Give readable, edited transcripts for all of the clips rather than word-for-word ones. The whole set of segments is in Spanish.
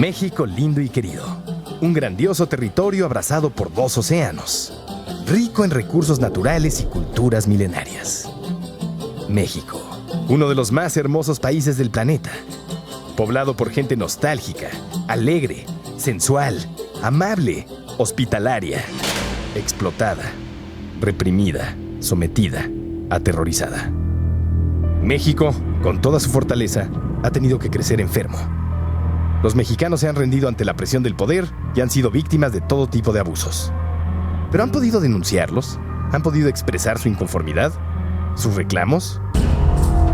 México lindo y querido. Un grandioso territorio abrazado por 2 océanos. Rico en recursos naturales y culturas milenarias. México, uno de los más hermosos países del planeta. Poblado por gente nostálgica, alegre, sensual, amable, hospitalaria, explotada, reprimida, sometida, aterrorizada. México, con toda su fortaleza, ha tenido que crecer enfermo. Los mexicanos se han rendido ante la presión del poder y han sido víctimas de todo tipo de abusos. ¿Pero han podido denunciarlos? ¿Han podido expresar su inconformidad? ¿Sus reclamos?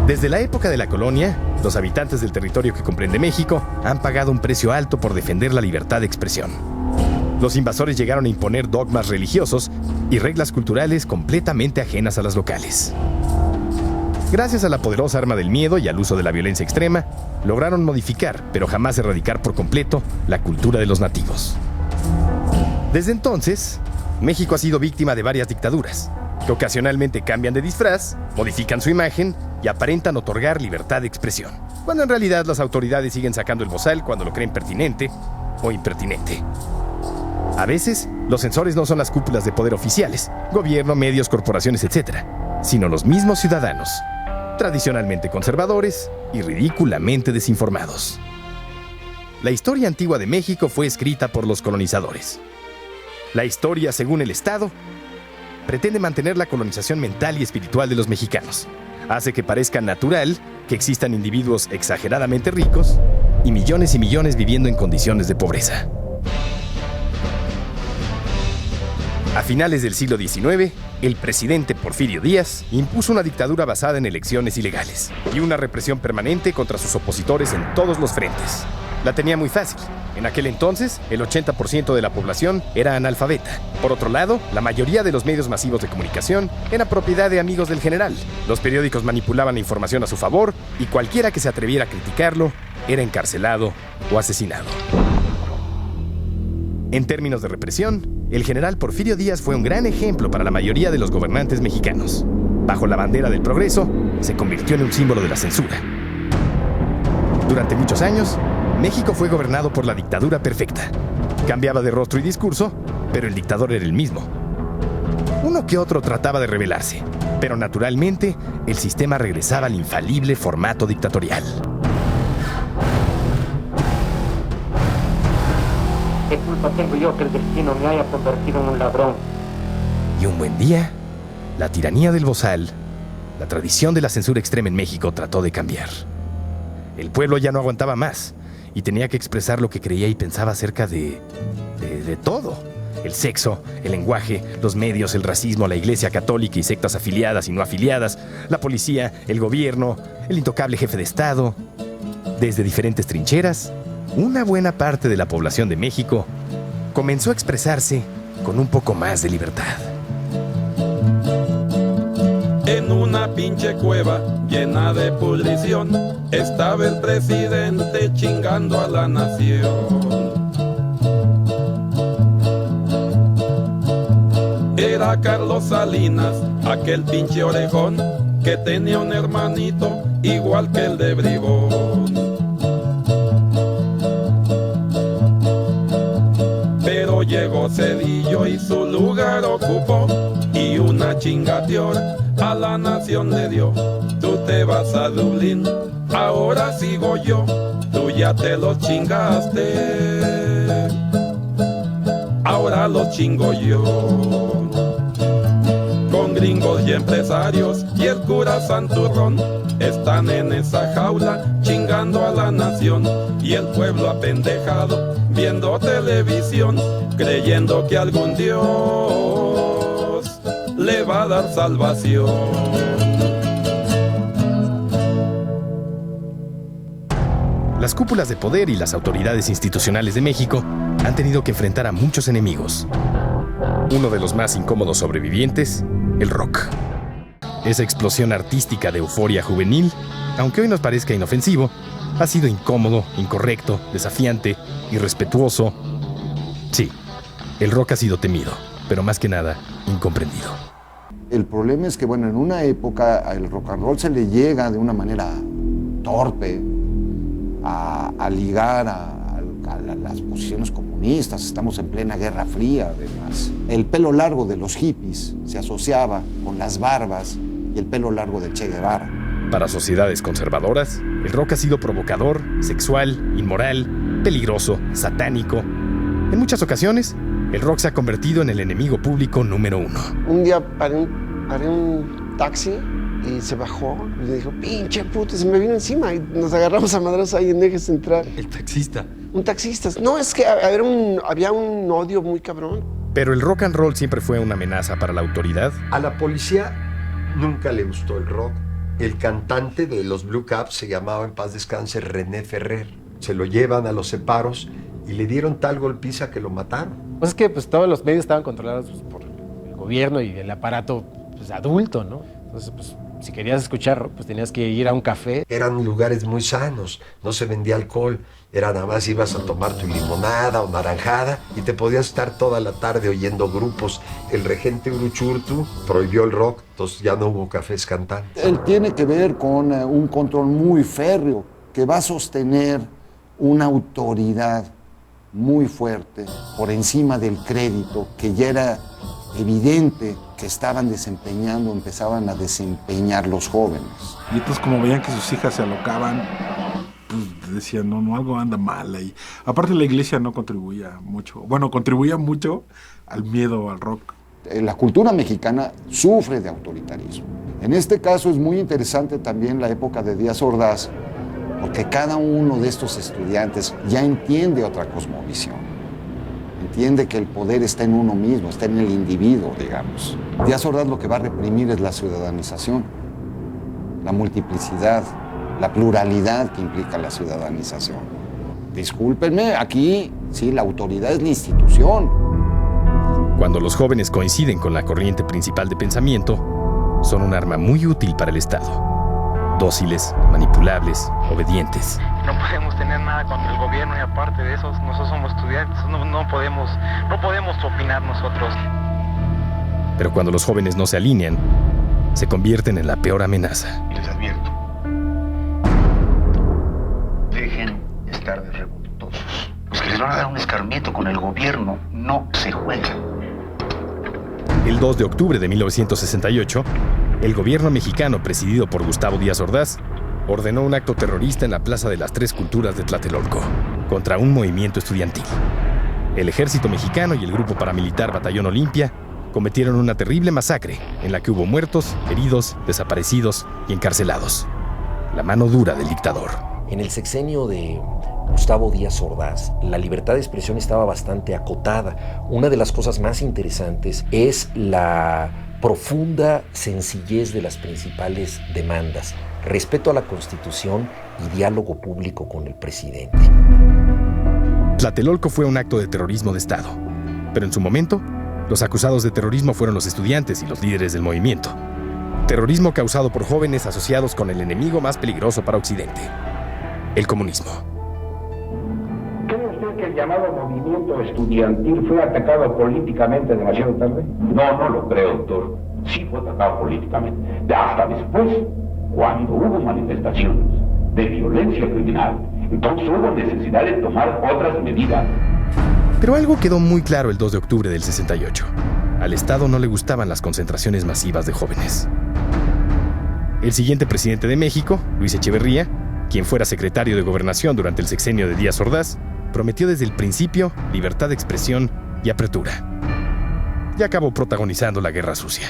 Desde la época de la colonia, los habitantes del territorio que comprende México han pagado un precio alto por defender la libertad de expresión. Los invasores llegaron a imponer dogmas religiosos y reglas culturales completamente ajenas a las locales. Gracias a la poderosa arma del miedo y al uso de la violencia extrema, lograron modificar, pero jamás erradicar por completo, la cultura de los nativos. Desde entonces, México ha sido víctima de varias dictaduras, que ocasionalmente cambian de disfraz, modifican su imagen y aparentan otorgar libertad de expresión, cuando en realidad las autoridades siguen sacando el bozal cuando lo creen pertinente o impertinente. A veces, los censores no son las cúpulas de poder oficiales, gobierno, medios, corporaciones, etc., sino los mismos ciudadanos, tradicionalmente conservadores y ridículamente desinformados. La historia antigua de México fue escrita por los colonizadores. La historia, según el Estado, pretende mantener la colonización mental y espiritual de los mexicanos. Hace que parezca natural que existan individuos exageradamente ricos y millones viviendo en condiciones de pobreza. A finales del siglo XIX, el presidente Porfirio Díaz impuso una dictadura basada en elecciones ilegales y una represión permanente contra sus opositores en todos los frentes. La tenía muy fácil. En aquel entonces, el 80% de la población era analfabeta. Por otro lado, la mayoría de los medios masivos de comunicación era propiedad de amigos del general. Los periódicos manipulaban la información a su favor y cualquiera que se atreviera a criticarlo era encarcelado o asesinado. En términos de represión, el general Porfirio Díaz fue un gran ejemplo para la mayoría de los gobernantes mexicanos. Bajo la bandera del progreso, se convirtió en un símbolo de la censura. Durante muchos años, México fue gobernado por la dictadura perfecta. Cambiaba de rostro y discurso, pero el dictador era el mismo. Uno que otro trataba de rebelarse, pero naturalmente el sistema regresaba al infalible formato dictatorial. ¿Qué culpa tengo yo que el destino me haya convertido en un ladrón? Y un buen día, la tiranía del bozal, la tradición de la censura extrema en México trató de cambiar. El pueblo ya no aguantaba más y tenía que expresar lo que creía y pensaba acerca de todo. El sexo, el lenguaje, los medios, el racismo, la iglesia católica y sectas afiliadas y no afiliadas, la policía, el gobierno, el intocable jefe de Estado. Desde diferentes trincheras, una buena parte de la población de México comenzó a expresarse con un poco más de libertad. En una pinche cueva llena de pudrición estaba el presidente chingando a la nación. Era Carlos Salinas, aquel pinche orejón que tenía un hermanito igual que el de Bribón. Pero llegó Cedillo y su lugar ocupó y una chingateor a la nación le dio. Tú te vas a Dublín, ahora sigo yo, tú ya te los chingaste, ahora los chingo yo. Con gringos y empresarios y el cura Santurrón están en esa jaula chingando a la nación y el pueblo apendejado viendo televisión creyendo que algún Dios le va a dar salvación. Las cúpulas de poder y las autoridades institucionales de México han tenido que enfrentar a muchos enemigos. Uno de los más incómodos sobrevivientes, el rock. Esa explosión artística de euforia juvenil, aunque hoy nos parezca inofensivo, ha sido incómodo, incorrecto, desafiante, irrespetuoso. Sí, el rock ha sido temido, pero más que nada, incomprendido. El problema es que, bueno, en una época el rock and roll se le llega de una manera torpe a ligar al las posiciones comunistas, estamos en plena Guerra Fría además. El pelo largo de los hippies se asociaba con las barbas y el pelo largo de Che Guevara. Para sociedades conservadoras, el rock ha sido provocador, sexual, inmoral, peligroso, satánico. En muchas ocasiones, el rock se ha convertido en el enemigo público número 1. Un día paré un taxi y se bajó y le dijo, pinche puto, se me vino encima y nos agarramos a madrazos ahí en Eje Central. ¿El taxista? Un taxista. No, es que había un odio muy cabrón. Pero el rock and roll siempre fue una amenaza para la autoridad. A la policía nunca le gustó el rock. El cantante de los Blue Caps se llamaba, en paz descanse, René Ferrer. Se lo llevan a los separos y le dieron tal golpiza que lo mataron. Pues es que todos los medios estaban controlados por el gobierno y el aparato adulto, ¿no? Entonces, si querías escuchar rock, pues tenías que ir a un café. Eran lugares muy sanos, no se vendía alcohol, era nada más ibas a tomar tu limonada o naranjada y te podías estar toda la tarde oyendo grupos. El regente Uruchurtu prohibió el rock, entonces ya no hubo cafés cantantes. Él tiene que ver con un control muy férreo que va a sostener una autoridad muy fuerte por encima del crédito que ya era evidente que empezaban a desempeñar los jóvenes. Y entonces como veían que sus hijas se alocaban, pues decían, no, algo anda mal ahí. Aparte la iglesia no contribuía mucho, contribuía mucho al miedo al rock. La cultura mexicana sufre de autoritarismo. En este caso es muy interesante también la época de Díaz Ordaz, porque cada uno de estos estudiantes ya entiende otra cosmovisión. Entiende que el poder está en uno mismo, está en el individuo, digamos. Díaz Ordaz lo que va a reprimir es la ciudadanización, la multiplicidad, la pluralidad que implica la ciudadanización. Discúlpenme, aquí sí, la autoridad es la institución. Cuando los jóvenes coinciden con la corriente principal de pensamiento, son un arma muy útil para el Estado. Dóciles, manipulables, obedientes. No podemos tener nada contra el gobierno y aparte de eso, nosotros somos estudiantes, no podemos opinar nosotros. Pero cuando los jóvenes no se alinean, se convierten en la peor amenaza. Les advierto, dejen estar de revoltosos. Los que les van a dar un escarmiento con el gobierno no se juegan. El 2 de octubre de 1968, el gobierno mexicano, presidido por Gustavo Díaz Ordaz, ordenó un acto terrorista en la Plaza de las Tres Culturas de Tlatelolco, contra un movimiento estudiantil. El ejército mexicano y el grupo paramilitar Batallón Olimpia cometieron una terrible masacre en la que hubo muertos, heridos, desaparecidos y encarcelados. La mano dura del dictador. En el sexenio de Gustavo Díaz Ordaz, la libertad de expresión estaba bastante acotada. Una de las cosas más interesantes es la profunda sencillez de las principales demandas, respeto a la Constitución y diálogo público con el presidente. Tlatelolco fue un acto de terrorismo de Estado, pero en su momento, los acusados de terrorismo fueron los estudiantes y los líderes del movimiento. Terrorismo causado por jóvenes asociados con el enemigo más peligroso para Occidente, el comunismo. ¿Cree usted que el llamado movimiento estudiantil fue atacado políticamente demasiado tarde? No lo creo, doctor. Sí fue atacado políticamente. Hasta después, cuando hubo manifestaciones de violencia criminal, entonces hubo necesidad de tomar otras medidas. Pero algo quedó muy claro el 2 de octubre del 68. Al Estado no le gustaban las concentraciones masivas de jóvenes. El siguiente presidente de México, Luis Echeverría, quien fuera secretario de Gobernación durante el sexenio de Díaz Ordaz, prometió desde el principio libertad de expresión y apertura. Y acabó protagonizando la Guerra Sucia.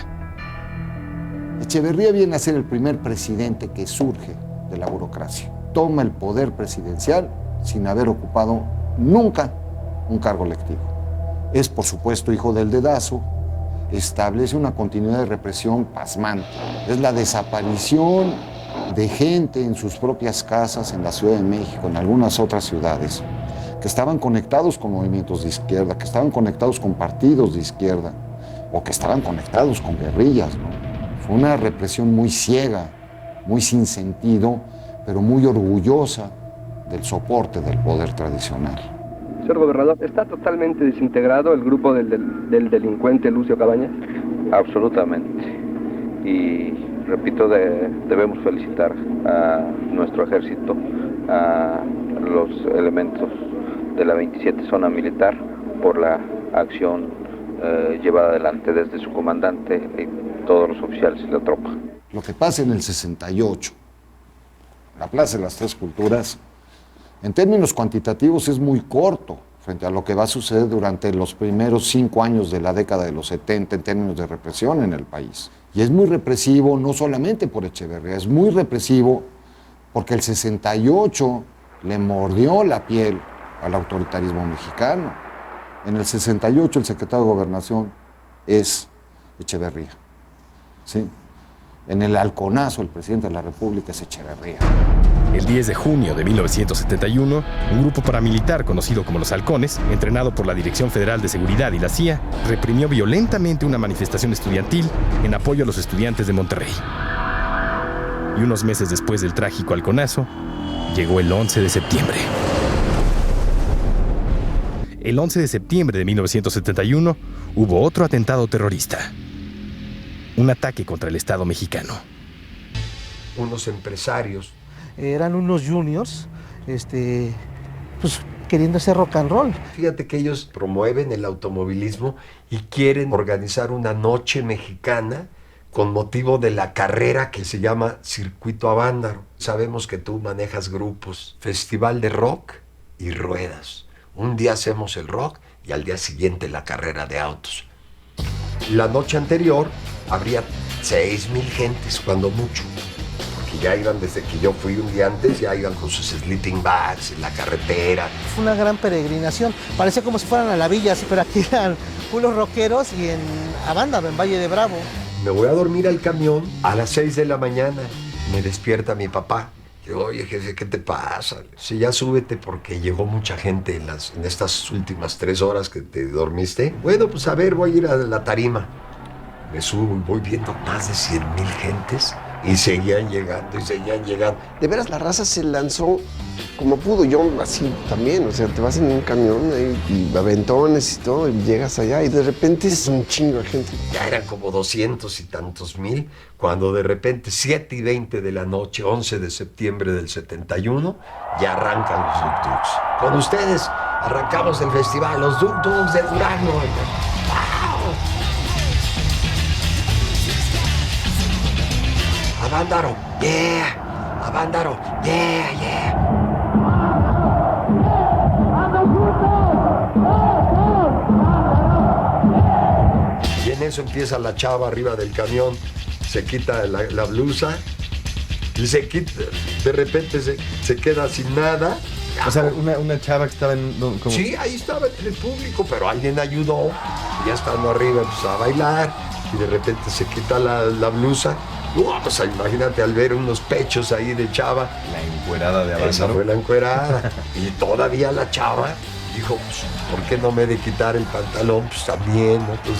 Echeverría viene a ser el primer presidente que surge de la burocracia. Toma el poder presidencial sin haber ocupado nunca un cargo electivo. Es, por supuesto, hijo del dedazo, establece una continuidad de represión pasmante. Es la desaparición de gente en sus propias casas en la Ciudad de México, en algunas otras ciudades, que estaban conectados con movimientos de izquierda, que estaban conectados con partidos de izquierda, o que estaban conectados con guerrillas, ¿no? Fue una represión muy ciega, muy sin sentido, pero muy orgullosa del soporte del poder tradicional. Señor gobernador, ¿está totalmente desintegrado el grupo del delincuente Lucio Cabañas? Absolutamente. Y repito, debemos felicitar a nuestro ejército, a los elementos de la 27 Zona Militar por la acción llevada adelante desde su comandante y todos los oficiales y la tropa. Lo que pasa en el 68, la Plaza de las Tres Culturas, en términos cuantitativos es muy corto frente a lo que va a suceder durante los primeros 5 años de la década de los 70 en términos de represión en el país. Y es muy represivo no solamente por Echeverría, es muy represivo porque el 68 le mordió la piel al autoritarismo mexicano. En el 68 el secretario de Gobernación es Echeverría, ¿sí? En el halconazo el presidente de la República es Echeverría. El 10 de junio de 1971, un grupo paramilitar conocido como los Halcones, entrenado por la Dirección Federal de Seguridad y la CIA, reprimió violentamente una manifestación estudiantil en apoyo a los estudiantes de Monterrey. Y unos meses después del trágico halconazo, llegó el 11 de septiembre. El 11 de septiembre de 1971 hubo otro atentado terrorista. Un ataque contra el Estado mexicano. Unos empresarios. Eran unos juniors, pues queriendo hacer rock and roll. Fíjate que ellos promueven el automovilismo y quieren organizar una noche mexicana con motivo de la carrera que se llama Circuito Avándaro. Sabemos que tú manejas grupos, festival de rock y ruedas. Un día hacemos el rock y al día siguiente la carrera de autos. La noche anterior habría 6,000 gentes, cuando mucho. Porque ya iban, desde que yo fui un día antes, ya iban con sus sleeping bags en la carretera. Fue una gran peregrinación. Parecía como si fueran a la villa, pero aquí eran puros rockeros y en Avándaro, en Valle de Bravo. Me voy a dormir al camión a las 6 de la mañana. Me despierta mi papá. Digo, oye, jefe, ¿qué te pasa? Sí, ya súbete porque llegó mucha gente en estas últimas 3 horas que te dormiste. Bueno, pues a ver, voy a ir a la tarima. Me subo y voy viendo más de 100,000 gentes y seguían llegando y seguían llegando. De veras, la raza se lanzó como pudo. Yo así también, o sea, te vas en un camión ahí, y aventones y todo, y llegas allá y de repente es un chingo de gente. Ya eran como 200 y tantos mil, cuando de repente 7:20 de la noche, 11 de septiembre del 71, ya arrancan los Duk Duks. Con ustedes arrancamos el festival, los Duk Duks de Durango. ¡Wow! Avándaro, yeah, Avándaro, yeah, yeah. Y en eso empieza la chava arriba del camión, se quita la blusa y se quita, de repente se queda sin nada. O sea, una chava que estaba en... ¿cómo? Sí, ahí estaba en el público, pero alguien ayudó. Y ya estando arriba empezó a bailar y de repente se quita la blusa. Pues imagínate al ver unos pechos ahí de chava. La encuerada de Avándaro. Esa fue la encuerada. Y todavía la chava dijo, pues, ¿por qué no me he de quitar el pantalón? Pues también, ¿no? Pues,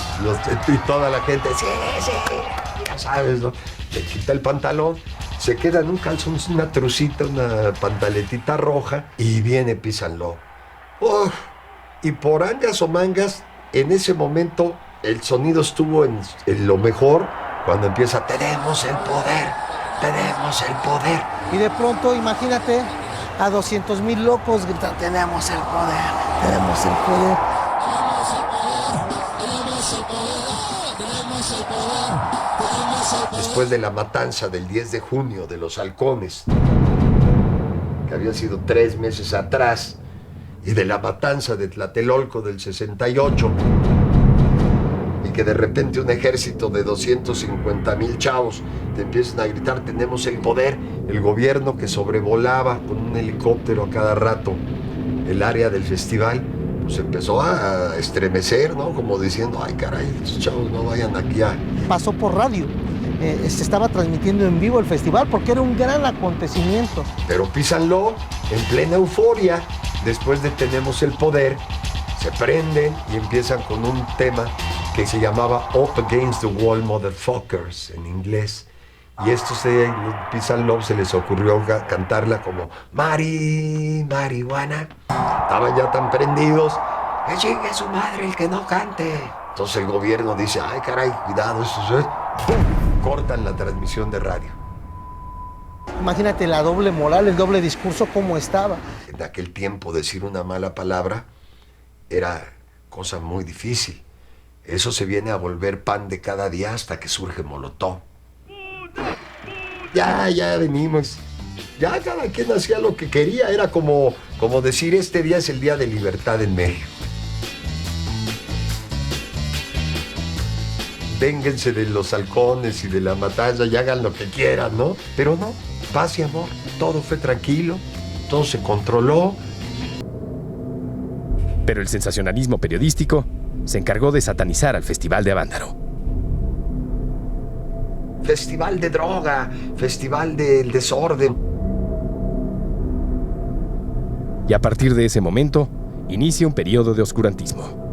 y toda la gente, sí, ya sabes, ¿no? Se quita el pantalón, se queda en un calzón, una trucita, una pantaletita roja y viene Peace and Love. Y por angas o mangas, en ese momento el sonido estuvo en lo mejor. Cuando empieza, tenemos el poder, tenemos el poder. Y de pronto, imagínate, a 200,000 locos gritando, tenemos el poder, tenemos el poder. Después de la matanza del 10 de junio de los Halcones, que había sido 3 meses atrás, y de la matanza de Tlatelolco del 68, que de repente un ejército de 250,000 chavos te empiezan a gritar, tenemos el poder. El gobierno que sobrevolaba con un helicóptero a cada rato el área del festival, pues empezó a estremecer, ¿no? Como diciendo, ay caray, estos chavos no vayan aquí a... Pasó por radio, se estaba transmitiendo en vivo el festival porque era un gran acontecimiento. Pero Peace and Love, en plena euforia, después de Tenemos el Poder, se prenden y empiezan con un tema que se llamaba Up Against the Wall Motherfuckers en inglés. Y estos de Peace and Love se les ocurrió cantarla como marihuana. Estaban ya tan prendidos, que chingue su madre el que no cante. Entonces el gobierno dice, ay caray, cuidado, eso es... ¡Pum! Cortan la transmisión de radio. Imagínate la doble moral, el doble discurso, cómo estaba. En aquel tiempo decir una mala palabra era cosa muy difícil. Eso se viene a volver pan de cada día hasta que surge Molotov. Ya venimos. Ya cada quien hacía lo que quería. Era como decir, este día es el día de libertad en México. Vénganse de los halcones y de la matanza y hagan lo que quieran, ¿no? Pero no, paz y amor. Todo fue tranquilo, todo se controló. Pero el sensacionalismo periodístico se encargó de satanizar al Festival de Avándaro. Festival de droga, festival del desorden. Y a partir de ese momento, inicia un periodo de oscurantismo.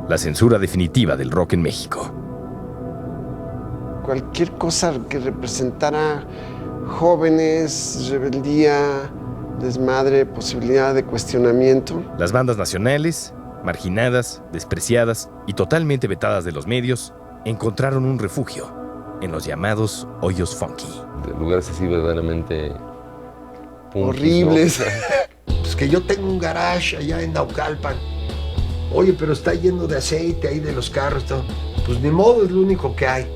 La censura definitiva del rock en México. Cualquier cosa que representara jóvenes, rebeldía, desmadre, posibilidad de cuestionamiento. Las bandas nacionales, marginadas, despreciadas y totalmente vetadas de los medios, encontraron un refugio en los llamados hoyos funky. De lugares así verdaderamente horribles. ¿No? Pues que yo tengo un garage allá en Naucalpan. Oye, pero está lleno de aceite ahí de los carros. Todo. Pues ni modo, es lo único que hay.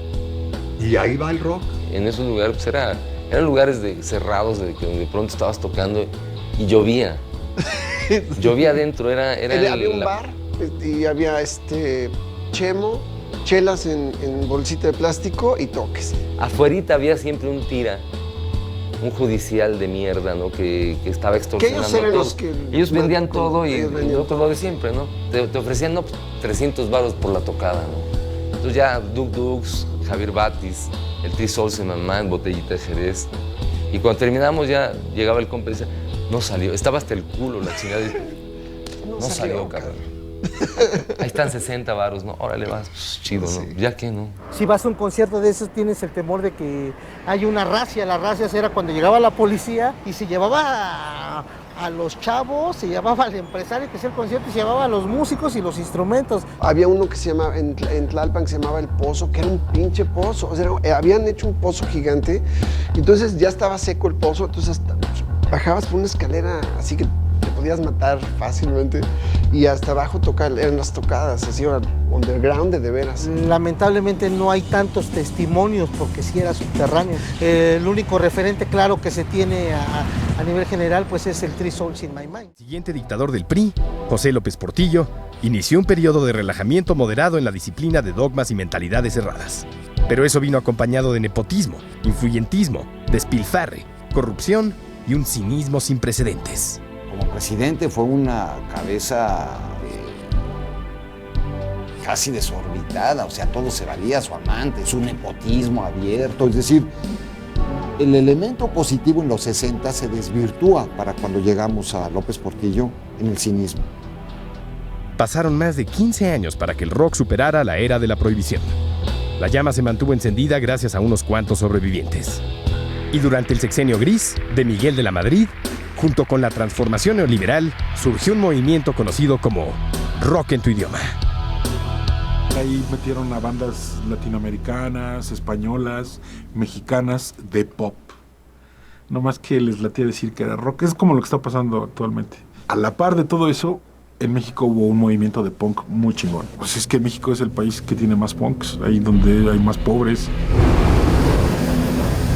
Y ahí va el rock. En esos lugares pues eran lugares cerrados donde de pronto estabas tocando y llovía. Llovía adentro, había un bar y había chemo, chelas en bolsita de plástico y toques. Afuerita había siempre un tira, un judicial de mierda, ¿no? Que estaba extorsionando. Que ellos eran los que... Ellos vendían todo y otro lo de siempre, ¿no? Te ofrecían 300 varos por la tocada, ¿no? Entonces ya Duk Dux, Javier Batis, el Three Souls in My Mind, botellita de Jerez. Y cuando terminamos ya llegaba el compa y decía, no salió, estaba hasta el culo la chingada. No salió, cabrón. Ahí están 60 varos, ¿no? Órale, vas, pues, chido, ¿no? Ya que no. Si vas a un concierto de esos tienes el temor de que hay una racia. Las racias era cuando llegaba la policía y se llevaba a los chavos, se llevaba al empresario que hacía el concierto y se llevaba a los músicos y los instrumentos. Había uno que se llamaba, en Tlalpan, que se llamaba El Pozo, que era un pinche pozo. O sea, habían hecho un pozo gigante, entonces ya estaba seco el pozo, entonces bajabas por una escalera así que te podías matar fácilmente y hasta abajo eran las tocadas, así underground de veras. Lamentablemente no hay tantos testimonios porque sí era subterráneo. El único referente claro que se tiene a nivel general pues es el Three Souls in My Mind. El siguiente dictador del PRI, José López Portillo, inició un periodo de relajamiento moderado en la disciplina de dogmas y mentalidades cerradas. Pero eso vino acompañado de nepotismo, influyentismo, despilfarre, corrupción y un cinismo sin precedentes. Como presidente fue una cabeza casi desorbitada, o sea, todo se valía a su amante, su nepotismo abierto, es decir, el elemento positivo en los 60 se desvirtúa para cuando llegamos a López Portillo en el cinismo. Pasaron más de 15 años para que el rock superara la era de la prohibición. La llama se mantuvo encendida gracias a unos cuantos sobrevivientes. Y durante el sexenio gris de Miguel de la Madrid, junto con la transformación neoliberal, surgió un movimiento conocido como rock en tu idioma. Ahí metieron a bandas latinoamericanas, españolas, mexicanas de pop. No más que les latía decir que era rock. Es como lo que está pasando actualmente. A la par de todo eso, en México hubo un movimiento de punk muy chingón. Pues es que México es el país que tiene más punks, ahí donde hay más pobres.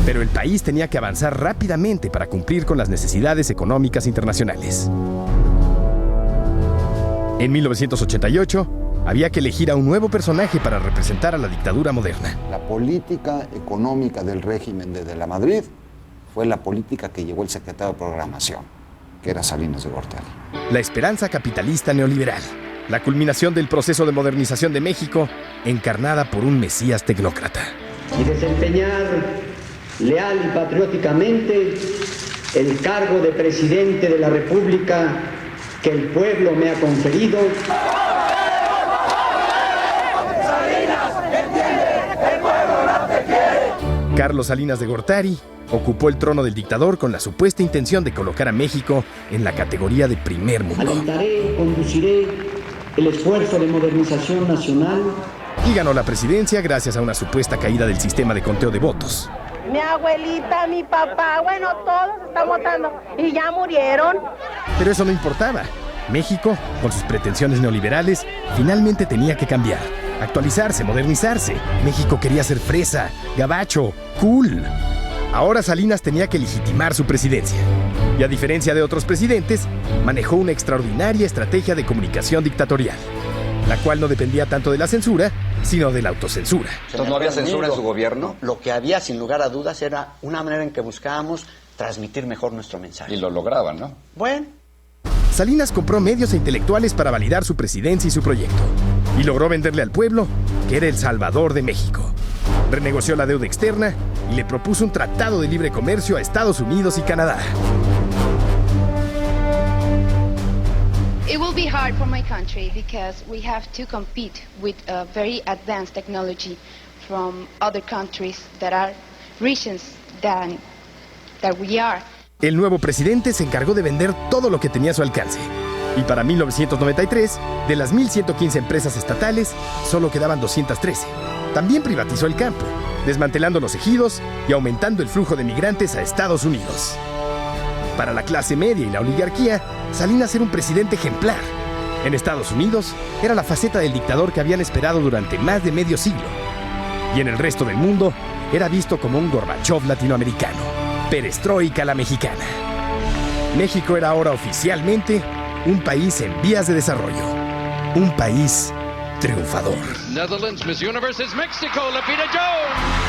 Pero el país tenía que avanzar rápidamente para cumplir con las necesidades económicas internacionales. En 1988, había que elegir a un nuevo personaje para representar a la dictadura moderna. La política económica del régimen de la Madrid fue la política que llevó el secretario de Programación, que era Salinas de Gortari. La esperanza capitalista neoliberal, la culminación del proceso de modernización de México, encarnada por un mesías tecnócrata. Y desempeñar leal y patrióticamente el cargo de presidente de la República que el pueblo me ha conferido. Carlos Salinas de Gortari ocupó el trono del dictador con la supuesta intención de colocar a México en la categoría de primer mundo. Alentaré y conduciré el esfuerzo de modernización nacional y ganó la presidencia gracias a una supuesta caída del sistema de conteo de votos. Mi abuelita, mi papá, bueno, todos están votando y ya murieron. Pero eso no importaba. México, con sus pretensiones neoliberales, finalmente tenía que cambiar, actualizarse, modernizarse. México quería ser fresa, gabacho, cool. Ahora Salinas tenía que legitimar su presidencia. Y a diferencia de otros presidentes, manejó una extraordinaria estrategia de comunicación dictatorial, la cual no dependía tanto de la censura, sino de la autocensura. Entonces, ¿no había censura en su gobierno? Lo que había, sin lugar a dudas, era una manera en que buscábamos transmitir mejor nuestro mensaje. Y lo lograban, ¿no? Bueno. Salinas compró medios e intelectuales para validar su presidencia y su proyecto. Y logró venderle al pueblo que era el salvador de México. Renegoció la deuda externa y le propuso un tratado de libre comercio a Estados Unidos y Canadá. It will be hard for my country because we have to compete with a very advanced technology from other countries that are regions that we are. El nuevo presidente se encargó de vender todo lo que tenía a su alcance. Y para 1993, de las 1.115 empresas estatales, solo quedaban 213. También privatizó el campo, desmantelando los ejidos y aumentando el flujo de migrantes a Estados Unidos. Para la clase media y la oligarquía, Salinas era un presidente ejemplar. En Estados Unidos, era la faceta del dictador que habían esperado durante más de medio siglo. Y en el resto del mundo, era visto como un Gorbachov latinoamericano. Perestroika la mexicana. México era ahora oficialmente un país en vías de desarrollo. Un país triunfador. Netherlands, Miss Universe is Mexico, Lupita Jones.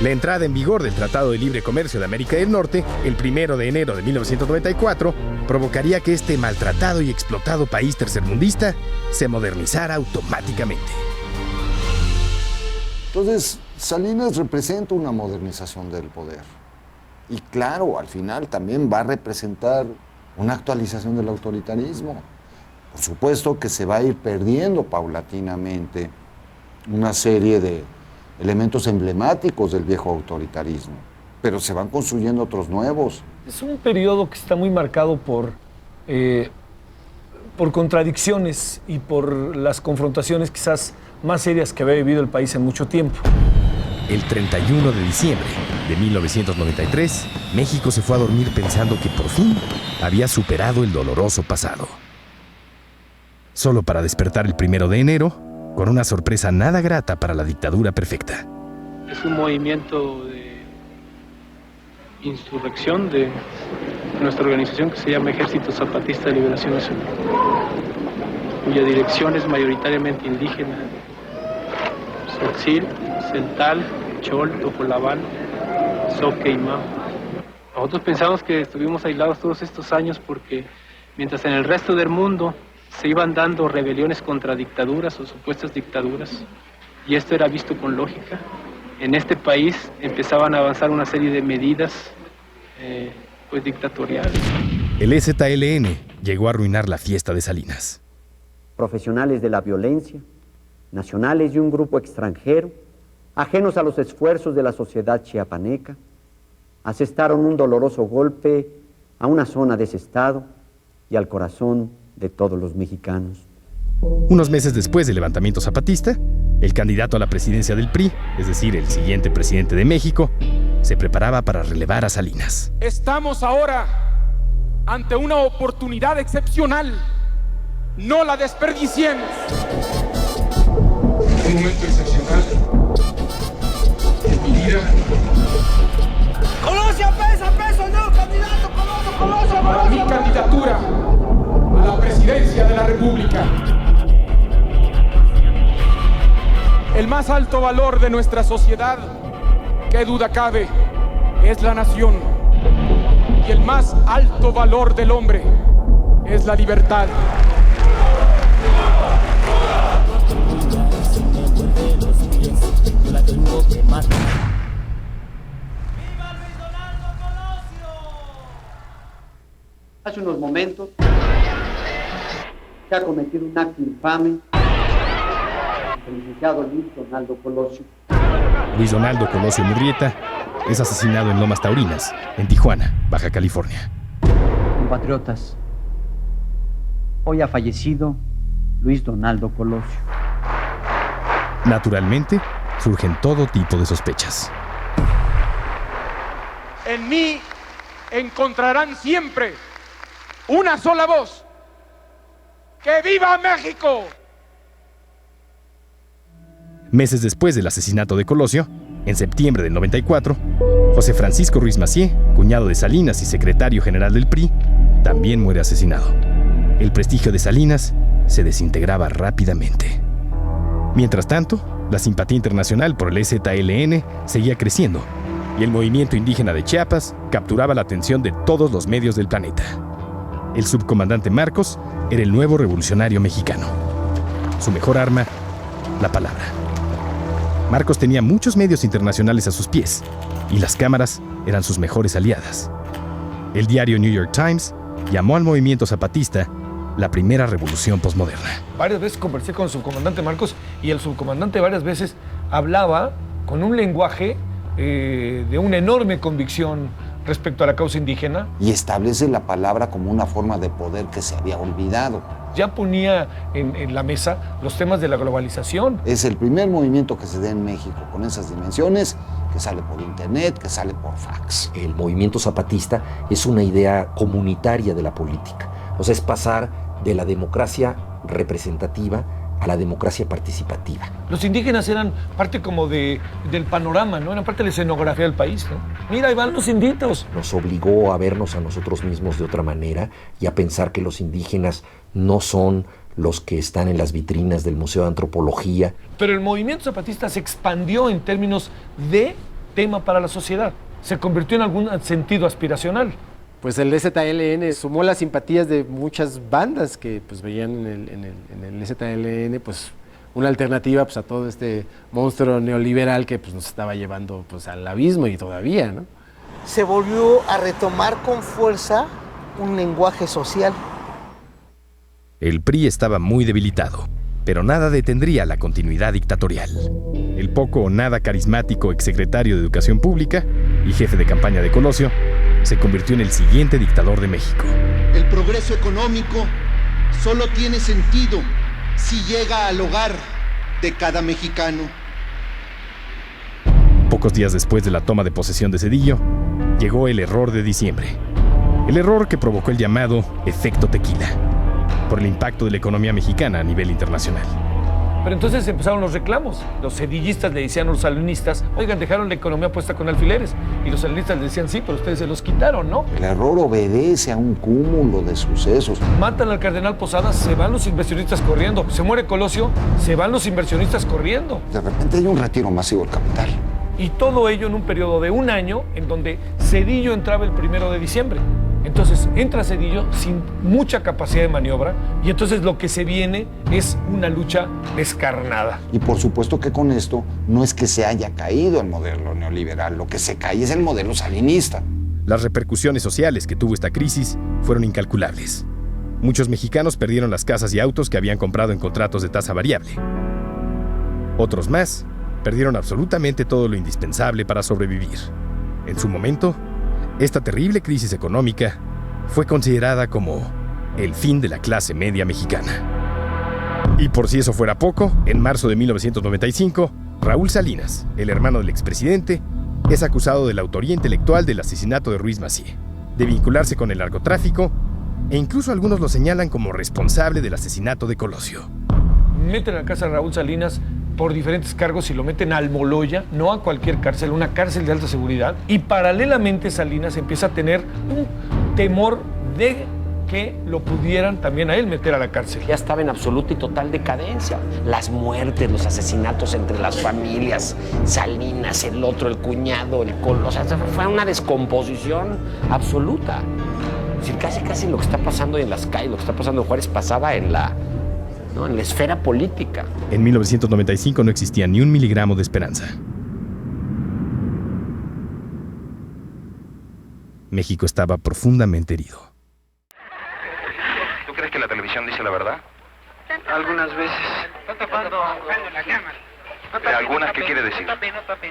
La entrada en vigor del Tratado de Libre Comercio de América del Norte, el 1 de enero de 1994, provocaría que este maltratado y explotado país tercermundista se modernizara automáticamente. Entonces, Salinas representa una modernización del poder. Y claro, al final también va a representar una actualización del autoritarismo. Por supuesto que se va a ir perdiendo paulatinamente una serie de elementos emblemáticos del viejo autoritarismo, pero se van construyendo otros nuevos. Es un periodo que está muy marcado por contradicciones y por las confrontaciones quizás más serias que había vivido el país en mucho tiempo. El 31 de diciembre de 1993, México se fue a dormir pensando que por fin había superado el doloroso pasado. Solo para despertar el 1 de enero con una sorpresa nada grata para la dictadura perfecta. Es un movimiento de insurrección de nuestra organización que se llama Ejército Zapatista de Liberación Nacional, cuya dirección es mayoritariamente indígena. Tzotzil, Celtal, Chol, Topolabán, Zoque y Mao. Nosotros pensamos que estuvimos aislados todos estos años porque mientras en el resto del mundo se iban dando rebeliones contra dictaduras o supuestas dictaduras, y esto era visto con lógica, en este país empezaban a avanzar una serie de medidas pues dictatoriales. El EZLN llegó a arruinar la fiesta de Salinas. Profesionales de la violencia, nacionales de un grupo extranjero, ajenos a los esfuerzos de la sociedad chiapaneca, asestaron un doloroso golpe a una zona de ese estado y al corazón de todos los mexicanos. Unos meses después del levantamiento zapatista, el candidato a la presidencia del PRI, es decir, el siguiente presidente de México, se preparaba para relevar a Salinas. Estamos ahora ante una oportunidad excepcional. No la desperdiciemos. Un momento excepcional en mi vida. ¡Colosio, peso, no, candidato, Colosio! Para mi candidatura a la presidencia de la República. El más alto valor de nuestra sociedad, qué duda cabe, es la nación. Y el más alto valor del hombre es la libertad. Hace unos momentos se ha cometido un acto infame contra el licenciado Luis Donaldo Colosio. Luis Donaldo Colosio Murrieta es asesinado en Lomas Taurinas, en Tijuana, Baja California. Compatriotas, hoy ha fallecido Luis Donaldo Colosio. Naturalmente, surgen todo tipo de sospechas. En mí encontrarán siempre una sola voz. ¡Que viva México! Meses después del asesinato de Colosio, en septiembre del 94, José Francisco Ruiz Massieu, cuñado de Salinas y secretario general del PRI, también muere asesinado. El prestigio de Salinas se desintegraba rápidamente. Mientras tanto, la simpatía internacional por el EZLN seguía creciendo y el movimiento indígena de Chiapas capturaba la atención de todos los medios del planeta. El subcomandante Marcos era el nuevo revolucionario mexicano. Su mejor arma, la palabra. Marcos tenía muchos medios internacionales a sus pies y las cámaras eran sus mejores aliadas. El diario New York Times llamó al movimiento zapatista la primera revolución posmoderna. Varias veces conversé con el subcomandante Marcos y el subcomandante varias veces hablaba con un lenguaje de una enorme convicción respecto a la causa indígena. Y establece la palabra como una forma de poder que se había olvidado. Ya ponía en la mesa los temas de la globalización. Es el primer movimiento que se da en México con esas dimensiones, que sale por internet, que sale por fax. El movimiento zapatista es una idea comunitaria de la política. O sea, es pasar de la democracia representativa a la democracia participativa. Los indígenas eran parte como del panorama, ¿no? Eran parte de la escenografía del país, ¿no? Mira, ahí van los inditos. Nos obligó a vernos a nosotros mismos de otra manera y a pensar que los indígenas no son los que están en las vitrinas del Museo de Antropología. Pero el movimiento zapatista se expandió en términos de tema para la sociedad. Se convirtió en algún sentido aspiracional. Pues el EZLN sumó las simpatías de muchas bandas que pues veían en el EZLN pues una alternativa pues a todo este monstruo neoliberal que pues nos estaba llevando pues al abismo y todavía, ¿no? Se volvió a retomar con fuerza un lenguaje social. El PRI estaba muy debilitado, pero nada detendría la continuidad dictatorial. El poco o nada carismático exsecretario de Educación Pública y jefe de campaña de Colosio se convirtió en el siguiente dictador de México. El progreso económico solo tiene sentido si llega al hogar de cada mexicano. Pocos días después de la toma de posesión de Zedillo, llegó el error de diciembre. El error que provocó el llamado efecto tequila, por el impacto de la economía mexicana a nivel internacional. Pero entonces empezaron los reclamos. Los cedillistas le decían a los salinistas, oigan, dejaron la economía puesta con alfileres. Y los salinistas le decían, sí, pero ustedes se los quitaron, ¿no? El error obedece a un cúmulo de sucesos. Matan al cardenal Posadas, se van los inversionistas corriendo. Se muere Colosio, se van los inversionistas corriendo. De repente hay un retiro masivo del capital. Y todo ello en un periodo de un año en donde Zedillo entraba el 1 de diciembre. Entonces entra Zedillo sin mucha capacidad de maniobra y entonces lo que se viene es una lucha descarnada. Y por supuesto que con esto no es que se haya caído el modelo neoliberal, lo que se cae es el modelo salinista. Las repercusiones sociales que tuvo esta crisis fueron incalculables. Muchos mexicanos perdieron las casas y autos que habían comprado en contratos de tasa variable. Otros más perdieron absolutamente todo lo indispensable para sobrevivir. En su momento, esta terrible crisis económica fue considerada como el fin de la clase media mexicana. Y por si eso fuera poco, en marzo de 1995, Raúl Salinas, el hermano del expresidente, es acusado de la autoría intelectual del asesinato de Ruiz Massieu, de vincularse con el narcotráfico, e incluso algunos lo señalan como responsable del asesinato de Colosio. Meten a la casa de Raúl Salinas por diferentes cargos y lo meten a Almoloya, no a cualquier cárcel, una cárcel de alta seguridad. Y paralelamente Salinas empieza a tener un temor de que lo pudieran también a él meter a la cárcel. Ya estaba en absoluta y total decadencia. Las muertes, los asesinatos entre las familias, Salinas, el otro, el cuñado, el colo, o sea, fue una descomposición absoluta. Es decir, casi lo que está pasando en las calles, lo que está pasando en Juárez pasaba en la esfera política. En 1995 no existía ni 1 miligramo de esperanza. México estaba profundamente herido. ¿Tú crees que la televisión dice la verdad? Algunas veces. ¿Algunas qué quiere decir?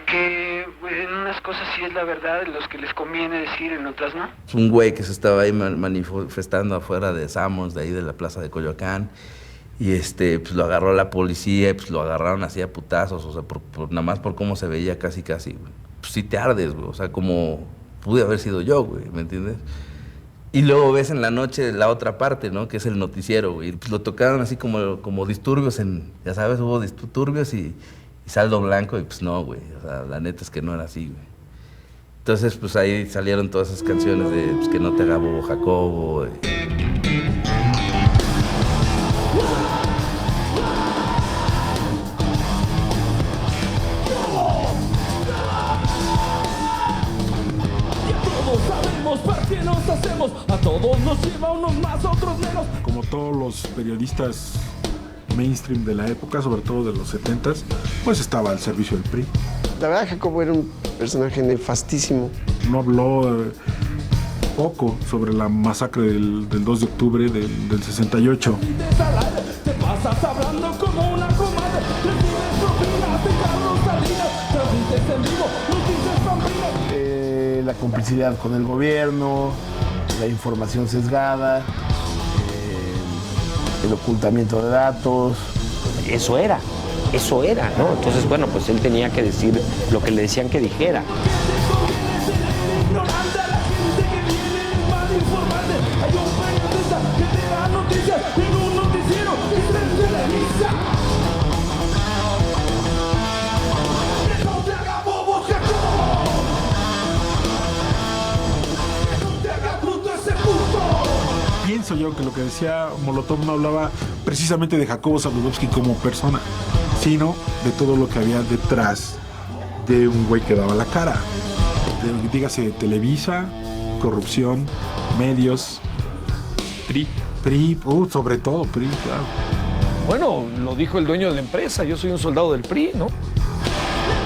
Que en unas cosas sí es la verdad, los que les conviene decir, en otras no. Un güey que se estaba ahí manifestando afuera de Samos, de ahí de la plaza de Coyoacán, Y pues lo agarró la policía y pues lo agarraron así a putazos, o sea, nada más por cómo se veía casi, güey. Pues sí te ardes, güey, o sea, como pude haber sido yo, güey, ¿me entiendes? Y luego ves en la noche la otra parte, ¿no? Que es el noticiero, güey. Y pues lo tocaron así como disturbios ya sabes, hubo disturbios y saldo blanco y pues no, güey. O sea, la neta es que no era así, güey. Entonces, pues ahí salieron todas esas canciones de pues, que no te haga bobo Jacobo. ¿Qué nos hacemos? A todos nos lleva unos más, otros menos. Como todos los periodistas mainstream de la época, sobre todo de los 70s, pues estaba al servicio del PRI. La verdad, Jacobo era un personaje nefastísimo. No habló poco sobre la masacre del 2 de octubre del 68. Te pasas hablando como una comadre. Recibes propinas de Carlos Salinas. Transmites en vivo, noticias pamplinas. La complicidad con el gobierno, la información sesgada, el ocultamiento de datos. Eso era, ¿no? Entonces, bueno, pues él tenía que decir lo que le decían que dijera. Hay un periodista que te da noticias en un noticiero y se televisa. Que no te haga bobo, Jacobo. Que no te haga bruto ese puto. Pienso yo que lo que decía Molotov no hablaba precisamente de Jacobo Zabludovsky como persona, sino de todo lo que había detrás de un güey que daba la cara. Dígase Televisa, corrupción, medios, PRI, sobre todo PRI, claro. Bueno, lo dijo el dueño de la empresa, yo soy un soldado del PRI, ¿no? Le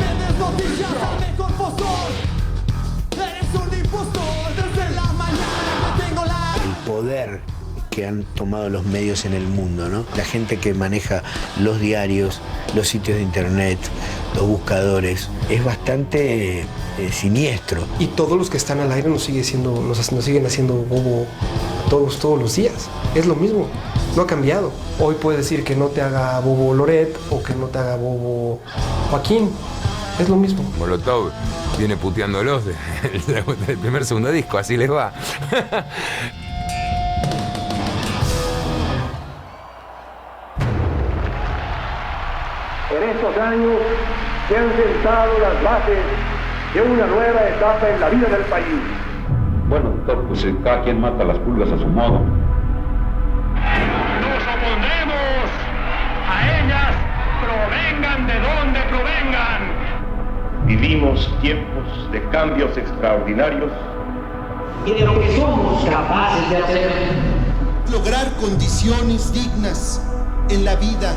vendes noticias al mejor postor. Eres un impostor desde la mañana que tengo la... El poder que han tomado los medios en el mundo, ¿no? La gente que maneja los diarios, los sitios de internet, los buscadores, es bastante siniestro. Y todos los que están al aire nos siguen haciendo bobo todos los días. Es lo mismo, no ha cambiado. Hoy puedes decir que no te haga bobo Loret o que no te haga bobo Joaquín. Es lo mismo. Molotov viene puteándolos del segundo disco, así les va. En estos años se han sentado las bases de una nueva etapa en la vida del país. Bueno, doctor, pues cada quien mata las pulgas a su modo. Nos opondremos a ellas, provengan de donde provengan. Vivimos tiempos de cambios extraordinarios. Y de lo que somos capaces de hacer. Lograr condiciones dignas en la vida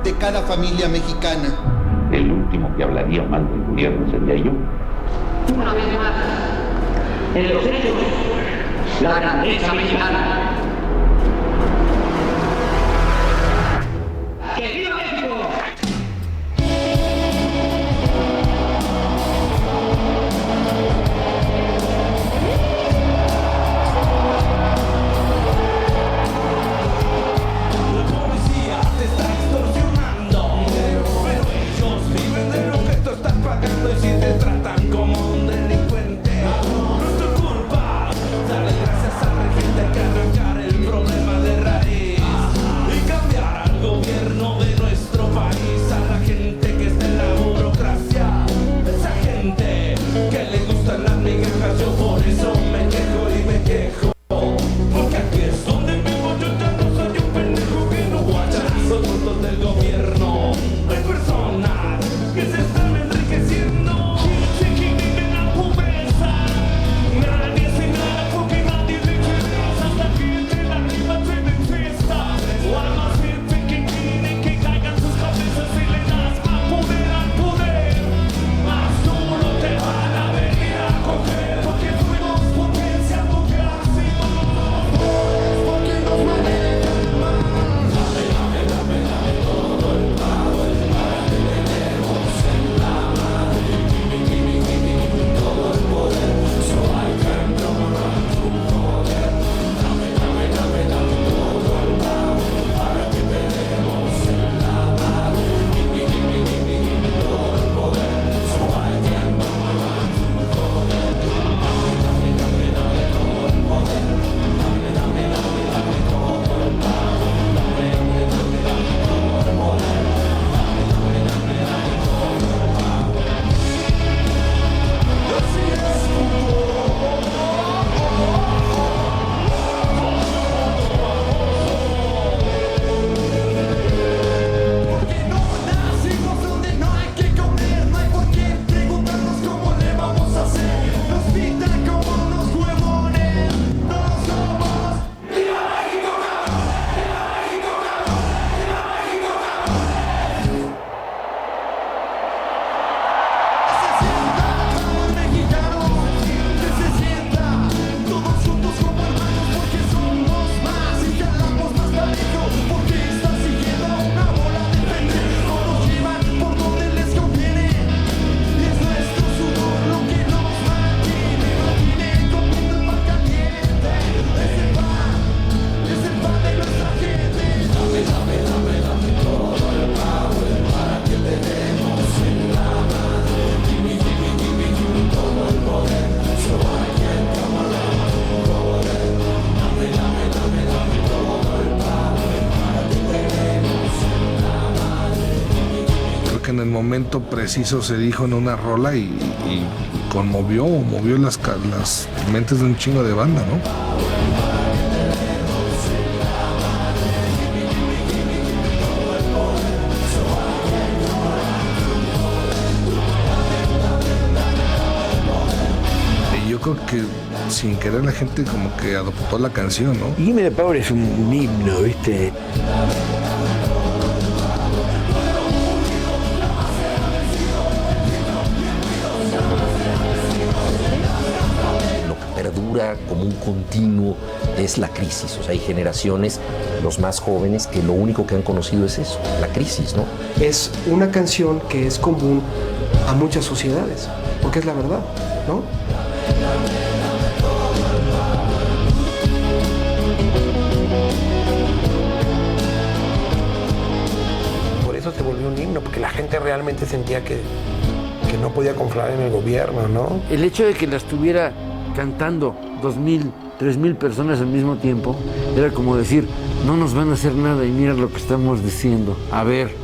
de cada familia mexicana. El último que hablaría mal del gobierno sería yo. Una vez más, en los hechos, la grandeza mexicana. ¡Que viva México! Y si te tratan como un delincuente, no es tu culpa. Dale gracias a la gente que arranca. momento preciso se dijo en una rola y movió las mentes de un chingo de banda, ¿no? Creo que sin querer la gente como que adoptó la canción, ¿no? Gimme the Power es un himno, ¿viste? Lo que perdura como un continuo es la crisis. O sea, hay generaciones, los más jóvenes, que lo único que han conocido es eso, la crisis, ¿no? Es una canción que es común a muchas sociedades, porque es la verdad, ¿no? Por eso se volvió un himno, porque la gente realmente sentía que no podía confiar en el gobierno, ¿no? El hecho de que la estuviera cantando 2,000, 3,000 personas al mismo tiempo, era como decir, no nos van a hacer nada y mira lo que estamos diciendo. A ver,